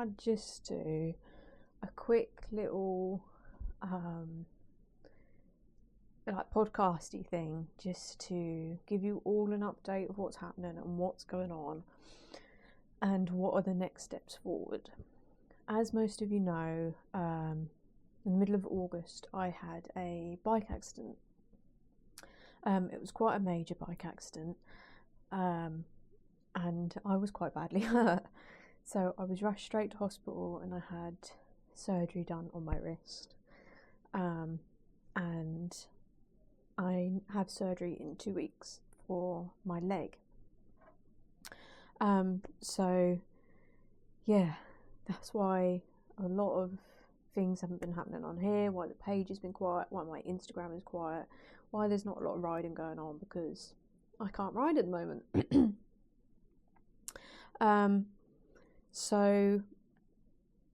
I'd just do a quick little like podcasty thing, just to give you all an update of what's happening and what's going on and what are the next steps forward. As most of you know, in the middle of August I had a bike accident. It was quite a major bike accident, and I was quite badly hurt. So I was rushed straight to hospital and I had surgery done on my wrist. And I have surgery in 2 weeks for my leg. So yeah, that's why a lot of things haven't been happening on here, why the page has been quiet, why my Instagram is quiet, why there's not a lot of riding going on, because I can't ride at the moment. So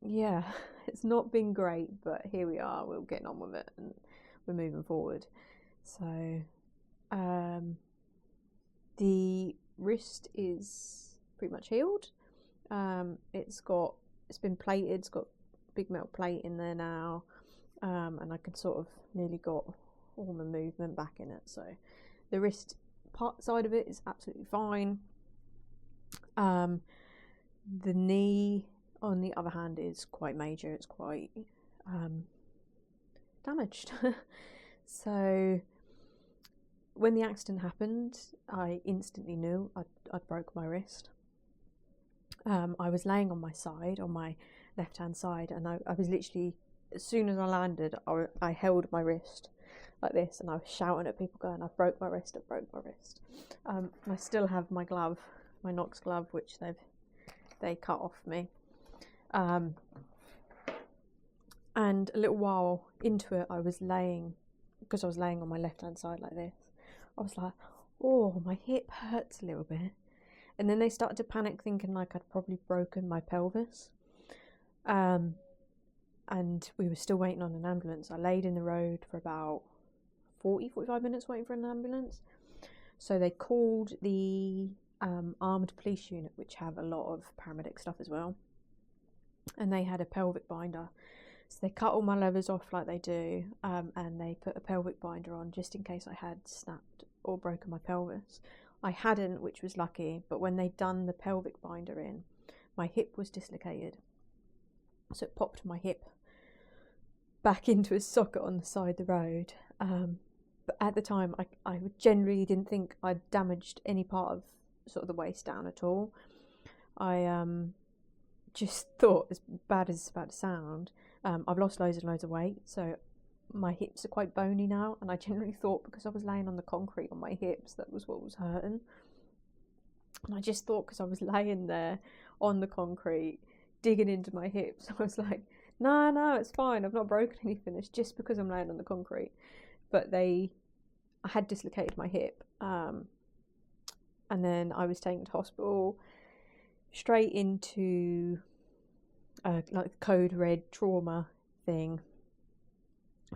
yeah, it's not been great, but here we are, we're getting on with it and we're moving forward. So the wrist is pretty much healed. It's been plated, it's got a big metal plate in there now, and I can sort of nearly got all the movement back in it. So the wrist part side of it is absolutely fine. The knee, on the other hand, is quite major. It's quite damaged. So when the accident happened, I instantly knew I'd broke my wrist. I was laying on my side, on my left hand side, and I was literally, as soon as I landed, I held my wrist like this, and I was shouting at people going, "I've broke my wrist, I've broke my wrist." I still have my glove, my Knox glove, which they cut off me. And a little while into it, I was laying on my left hand side like this. I was like, oh, my hip hurts a little bit. And then they started to panic, thinking like I'd probably broken my pelvis. And we were still waiting on an ambulance. I laid in the road for about 45 minutes waiting for an ambulance. So they called the armoured police unit, which have a lot of paramedic stuff as well, and they had a pelvic binder. So they cut all my levers off like they do, and they put a pelvic binder on just in case I had snapped or broken my pelvis. I hadn't, which was lucky, but when they'd done the pelvic binder in, my hip was dislocated. So it popped my hip back into a socket on the side of the road. But at the time, I generally didn't think I'd damaged any part of sort of the waist down at all. I just thought, as bad as it's about to sound, I've lost loads and loads of weight, so my hips are quite bony now, and I generally thought because I was laying on the concrete on my hips, that was what was hurting. And I just thought because I was laying there on the concrete digging into my hips, I was like, no, it's fine, I've not broken anything, it's just because I'm laying on the concrete. But I had dislocated my hip, and then I was taken to hospital, straight into like code red trauma thing.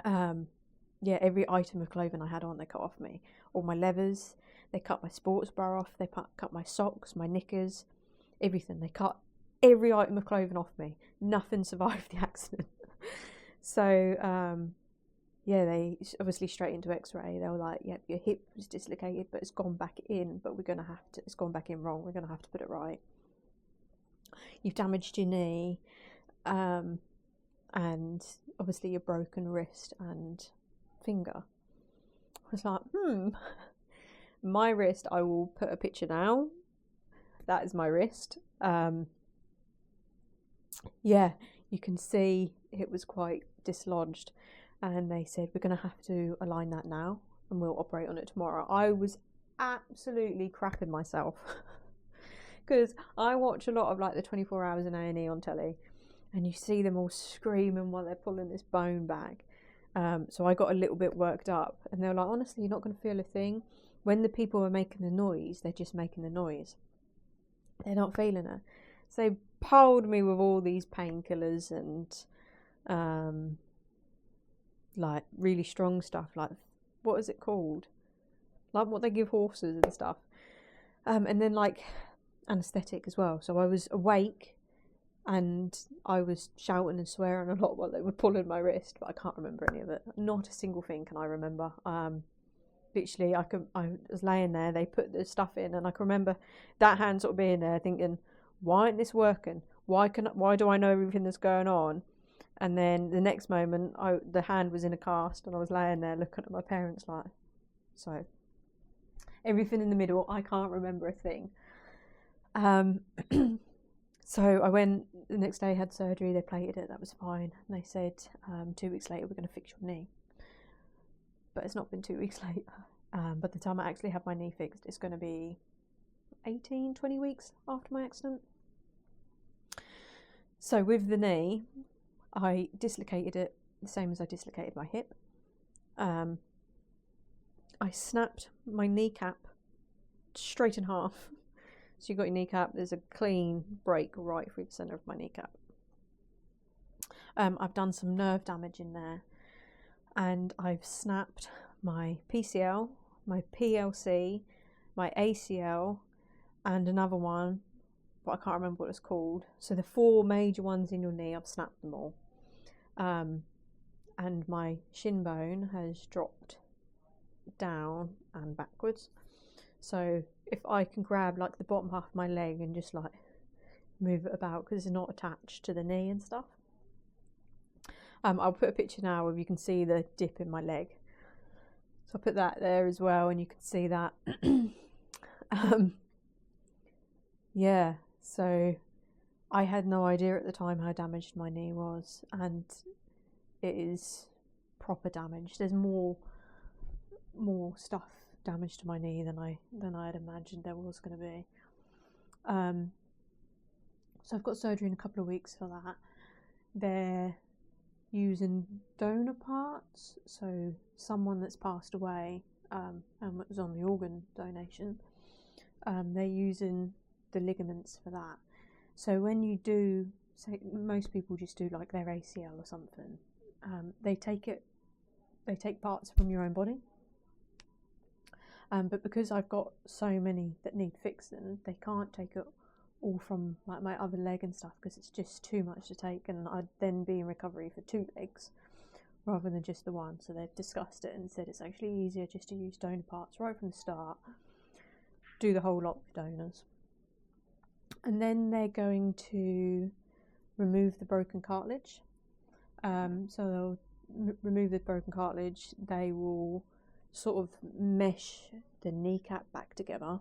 Yeah, every item of clothing I had on, they cut off me. All my levers, they cut my sports bra off, they cut my socks, my knickers, everything. They cut every item of clothing off me. Nothing survived the accident. So yeah, they obviously straight into x-ray. They were like, yep, your hip was dislocated, but it's gone back in, but it's gone back in wrong, we're gonna have to put it right. You've damaged your knee, and obviously your broken wrist and finger. I was like, my wrist, I will put a picture now. That is my wrist. Yeah, you can see it was quite dislodged, and they said, we're going to have to align that now and we'll operate on it tomorrow. I was absolutely crapping myself because I watch a lot of like the 24 hours in A&E on telly, and you see them all screaming while they're pulling this bone back. So I got a little bit worked up, and they were like, honestly, you're not going to feel a thing. When the people are making the noise, they're just making the noise. They're not feeling it. So they piled me with all these painkillers and like really strong stuff, like, what is it called? Like what they give horses and stuff. And then like anaesthetic as well. So I was awake and I was shouting and swearing a lot while they were pulling my wrist, but I can't remember any of it. Not a single thing can I remember. Literally, I was laying there, they put the stuff in, and I can remember that hand sort of being there thinking, why isn't this working? Why do I know everything that's going on? And then the next moment, the hand was in a cast, and I was laying there looking at my parents like, so everything in the middle, I can't remember a thing. So I went the next day, had surgery, they plated it, that was fine. And they said 2 weeks later, we're going to fix your knee. But it's not been 2 weeks later. By the time I actually have my knee fixed, it's going to be 18, 20 weeks after my accident. So with the knee, I dislocated it the same as I dislocated my hip. I snapped my kneecap straight in half. So you've got your kneecap, there's a clean break right through the centre of my kneecap. I've done some nerve damage in there, and I've snapped my PCL, my PLC, my ACL, and another one, but I can't remember what it's called. So the 4 major ones in your knee, I've snapped them all. And my shin bone has dropped down and backwards. So if I can grab like the bottom half of my leg and just like move it about, because it's not attached to the knee and stuff. I'll put a picture now where you can see the dip in my leg. So I'll put that there as well, and you can see that. Yeah, so I had no idea at the time how damaged my knee was, and it is proper damage. There's more stuff damage to my knee than I had imagined there was going to be. So I've got surgery in a couple of weeks for that. They're using donor parts, so someone that's passed away and was on the organ donation, they're using the ligaments for that. So when you do, say, most people just do like their ACL or something, they take parts from your own body. But because I've got so many that need fixing, they can't take it all from like my other leg and stuff, because it's just too much to take, and I'd then be in recovery for 2 legs rather than just the one. So they've discussed it and said it's actually easier just to use donor parts right from the start, do the whole lot with donors. And then they're going to remove the broken cartilage. So they'll remove the broken cartilage, they will sort of mesh the kneecap back together,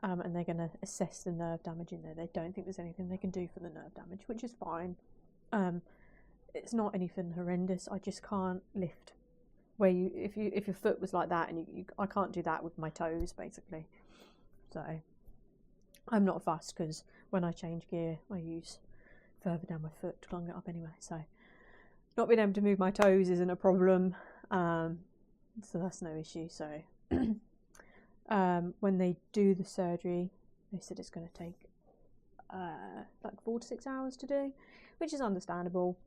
and they're going to assess the nerve damage in there. They don't think there's anything they can do for the nerve damage, which is fine. It's not anything horrendous. I just can't lift where if your foot was like that, and I can't do that with my toes basically. So I'm not fussed, because when I change gear I use further down my foot to climb it up anyway. So not being able to move my toes isn't a problem. So that's no issue. So when they do the surgery, they said it's going to take like 4 to 6 hours to do, which is understandable.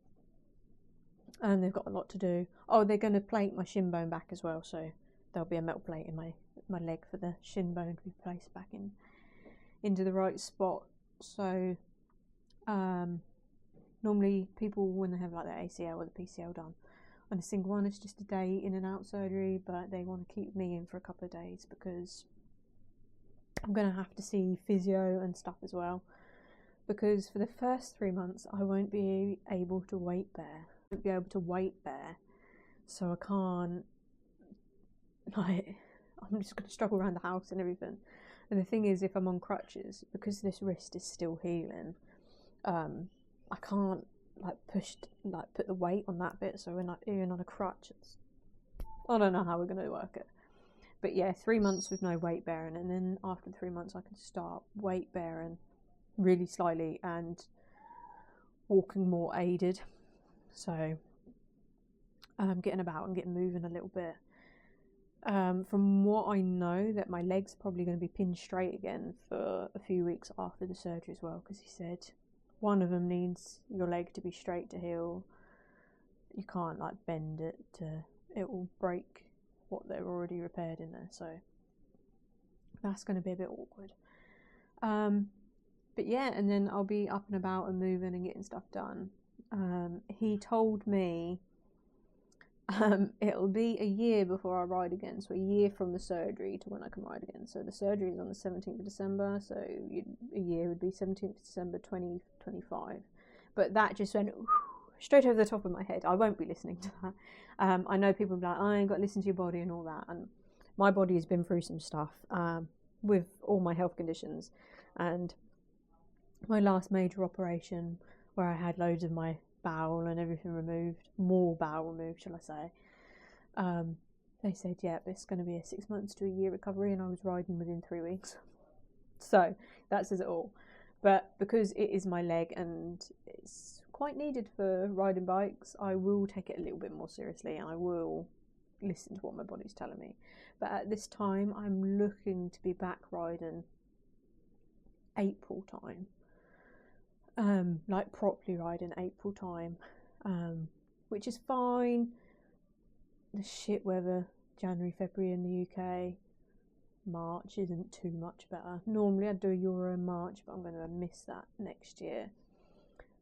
And they've got a lot to do. Oh, they're going to plate my shin bone back as well, so there'll be a metal plate in my leg for the shin bone to be placed back into the right spot. So normally people, when they have like their ACL or the PCL done on a single one, it's just a day in and out surgery, but they want to keep me in for a couple of days because I'm going to have to see physio and stuff as well, because for the first 3 months I won't be able to weight bear. So I can't, like, I'm just going to struggle around the house and everything. And the thing is, if I'm on crutches, because this wrist is still healing, I can't put the weight on that bit. So when I'm even on a crutch, I don't know how we're going to work it. But yeah, 3 months with no weight bearing, and then after 3 months I can start weight bearing really slightly and walking more aided. So getting about and getting moving a little bit. From what I know, that my leg's probably going to be pinned straight again for a few weeks after the surgery as well, because he said one of them needs your leg to be straight to heal. You can't like bend it it will break what they've already repaired in there, so that's going to be a bit awkward. But yeah, and then I'll be up and about and moving and getting stuff done. He told me it'll be a year before I ride again, so a year from the surgery to when I can ride again. So the surgery is on the 17th of December, so a year would be 17th of December 2025. But that just went straight over the top of my head. I won't be listening to that. I know people will be like, I ain't got to listen to your body and all that, and my body has been through some stuff with all my health conditions, and my last major operation where I had loads of my bowel and everything removed, more bowel removed, shall I say. They said, yeah, it's going to be a 6 months to a year recovery, and I was riding within 3 weeks. So that says it all. But because it is my leg and it's quite needed for riding bikes, I will take it a little bit more seriously, and I will listen to what my body's telling me. But at this time, I'm looking to be back riding April time. Like properly riding April time, which is fine. The shit weather, January, February in the UK, March isn't too much better. Normally I'd do a Euro in March, but I'm going to miss that next year.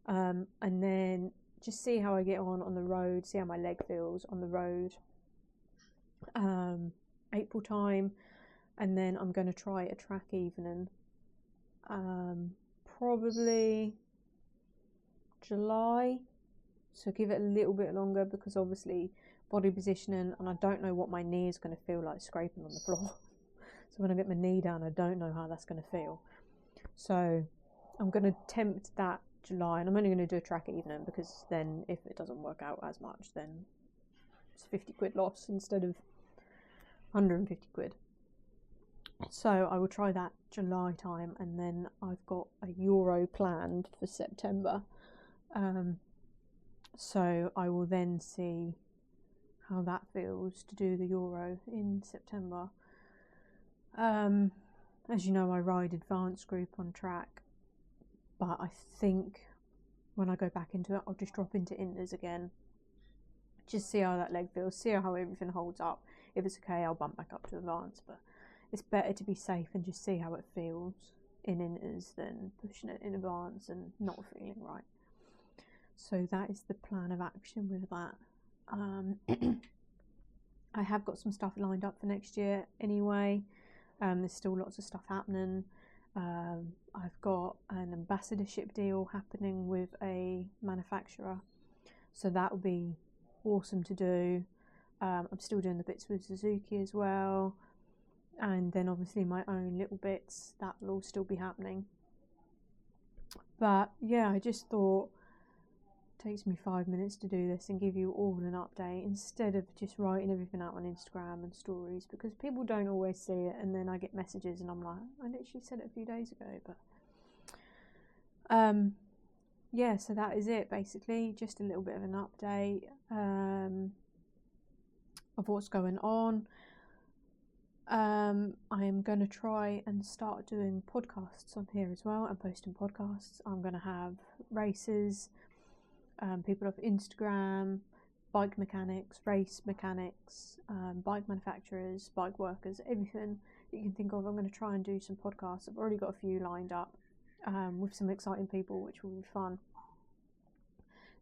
And then just see how I get on the road, see how my leg feels on the road. April time, and then I'm going to try a track evening. Probably July, so give it a little bit longer, because obviously body positioning, and I don't know what my knee is going to feel like scraping on the floor. So when I get my knee down, I don't know how that's going to feel. So I'm going to attempt that July, and I'm only going to do a track evening, because then if it doesn't work out as much, then it's 50 quid loss instead of 150 quid. So I will try that July time, and then I've got a Euro planned for September. So I will then see how that feels to do the Euro in September. As you know, I ride advanced group on track, but I think when I go back into it, I'll just drop into inters again. Just see how that leg feels, see how everything holds up. If it's okay, I'll bump back up to advanced, but it's better to be safe and just see how it feels in inters than pushing it in advance and not feeling right. So that is the plan of action with that. I have got some stuff lined up for next year anyway. There's still lots of stuff happening. I've got an ambassadorship deal happening with a manufacturer, so that will be awesome to do. I'm still doing the bits with Suzuki as well, and then obviously my own little bits, that will all still be happening. But yeah, I just thought it takes me 5 minutes to do this and give you all an update instead of just writing everything out on Instagram and stories, because people don't always see it, and then I get messages and I'm like, I literally said it a few days ago. But yeah, so that is it basically, just a little bit of an update of what's going on. I am going to try and start doing podcasts on here as well, and posting podcasts. I'm going to have races, people off Instagram, bike mechanics, race mechanics, bike manufacturers, bike workers, everything that you can think of. I'm going to try and do some podcasts. I've already got a few lined up with some exciting people, which will be fun.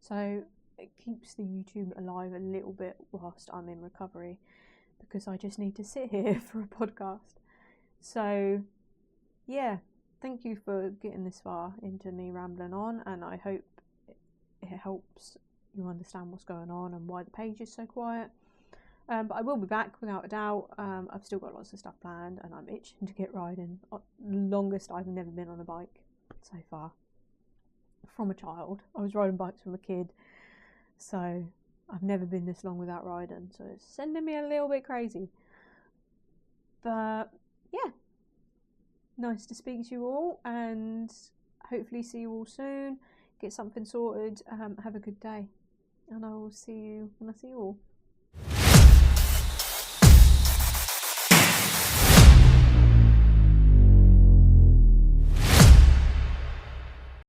So it keeps the YouTube alive a little bit whilst I'm in recovery, because I just need to sit here for a podcast. So yeah, thank you for getting this far into me rambling on, and I hope it helps you understand what's going on and why the page is so quiet. But I will be back without a doubt. I've still got lots of stuff planned, and I'm itching to get riding. The longest I've never been on a bike so far. From a child. I was riding bikes from a kid, so I've never been this long without riding, so it's sending me a little bit crazy. But yeah, nice to speak to you all, and hopefully see you all soon. Get something sorted. Have a good day, and I will see you when I see you all.